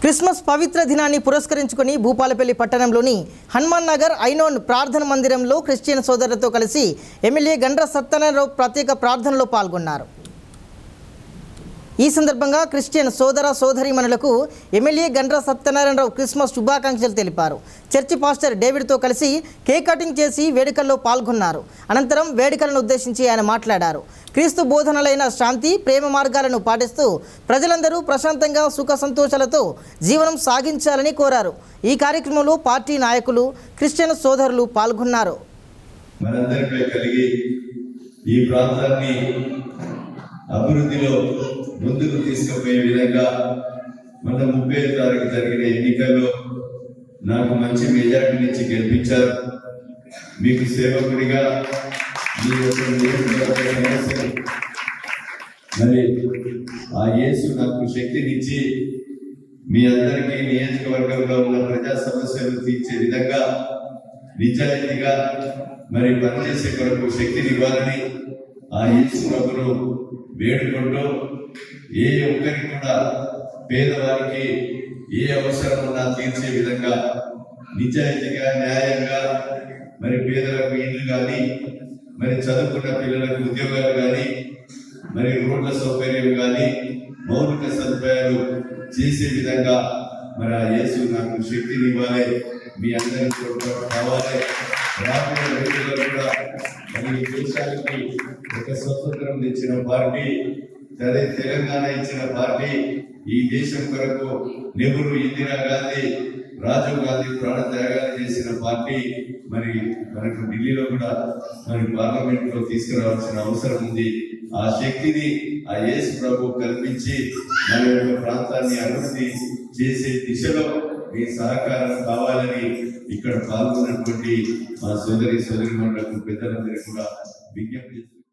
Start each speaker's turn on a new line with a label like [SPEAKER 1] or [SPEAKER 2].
[SPEAKER 1] Christmas పవిత్ర దినాన్ని పురస్కరించుకుని భూపాలపల్లి పట్టణంలోని హనుమాన్ నగర్ ఐనోన్ ప్రార్థన మందిరంలో క్రిస్టియన్ సోదరులతో కలిసి ఎమ్మెల్యే గండ్ర సత్యనారాయణరావు ప్రత్యేక ప్రార్థనలో పాల్గొన్నారు. ఈ సందర్భంగా క్రిస్టియన్ సోదర సోదరీమణులకు ఎమ్మెల్యే గండ్ర సత్యనారాయణరావు క్రిస్మస్ శుభాకాంక్షలు తెలిపారు. చర్చి పాస్టర్ డేవిడ్తో కలిసి కేక్ కటింగ్ చేసి వేడుకల్లో పాల్గొన్నారు. అనంతరం వేడుకలను ఉద్దేశించి ఆయన మాట్లాడారు. క్రీస్తు బోధనలైన శాంతి, ప్రేమ మార్గాలను పాటిస్తూ ప్రజలందరూ ప్రశాంతంగా సుఖ సంతోషాలతో జీవనం సాగించాలని కోరారు. ఈ కార్యక్రమంలో పార్టీ నాయకులు, క్రిస్టియన్ సోదరులు పాల్గొన్నారు.
[SPEAKER 2] అభివృద్ధిలో ముందుకు తీసుకుపోయే విధంగా మన 30వ తారీఖు జరిగిన ఎన్నికల్లో నాకు మంచి మెజార్టీ నుంచి గెలిపించారు. మీకు సేవకుడిగా మరి ఆ యేసు నాకు శక్తినిచ్చి మీ అందరికీ నియోజకవర్గంలో ఉన్న ప్రజా సమస్యలు తీర్చే విధంగా నిజాయితీగా మరి పనిచేసే కొరకు శక్తిని ఇవ్వాలని ఆ యేసు ప్రభును వేడుకుంటూ ఏ ఒక్కరికి కూడా పేదవారికి ఏ అవసరం ఉన్నా తీర్చే విధంగా నిజాయితీగా న్యాయంగా మరి పేదలకు ఇల్లు కానీ మరి చదువుకున్న పిల్లలకు ఉద్యోగాలు కానీ మరి రోడ్ల సౌకర్యం కానీ మౌలిక సదుపాయాలు చేసే విధంగా మరి ఆ యేసు నాకు శక్తిని ఇవ్వాలి. మీ అందరికీ కావాలి. రాబోయే రోజుల్లో కూడా మరి దేశానికి ఒక స్వతంత్రం తెచ్చిన పార్టీ, తెలంగాణ ఇచ్చిన పార్టీ, ఈ దేశం కొరకు నెహ్రూ, ఇందిరాగాంధీ, రాజీవ్ గాంధీ ప్రాణ త్యాగాలు చేసిన పార్టీ మరి మనకు ఢిల్లీలో కూడా మరి పార్లమెంట్ లో తీసుకురావాల్సిన అవసరం ఉంది. ఆ శక్తిని ఆ యేసు ప్రభు కల్పించి మన యొక్క ప్రాంతాన్ని అభివృద్ధి చేసే దిశలో మీ సహకారం కావాలని ఇక్కడ పాల్గొన్నటువంటి మా సోదరి సోదరిమణులకు పెద్దలందరికీ కూడా విజ్ఞప్తి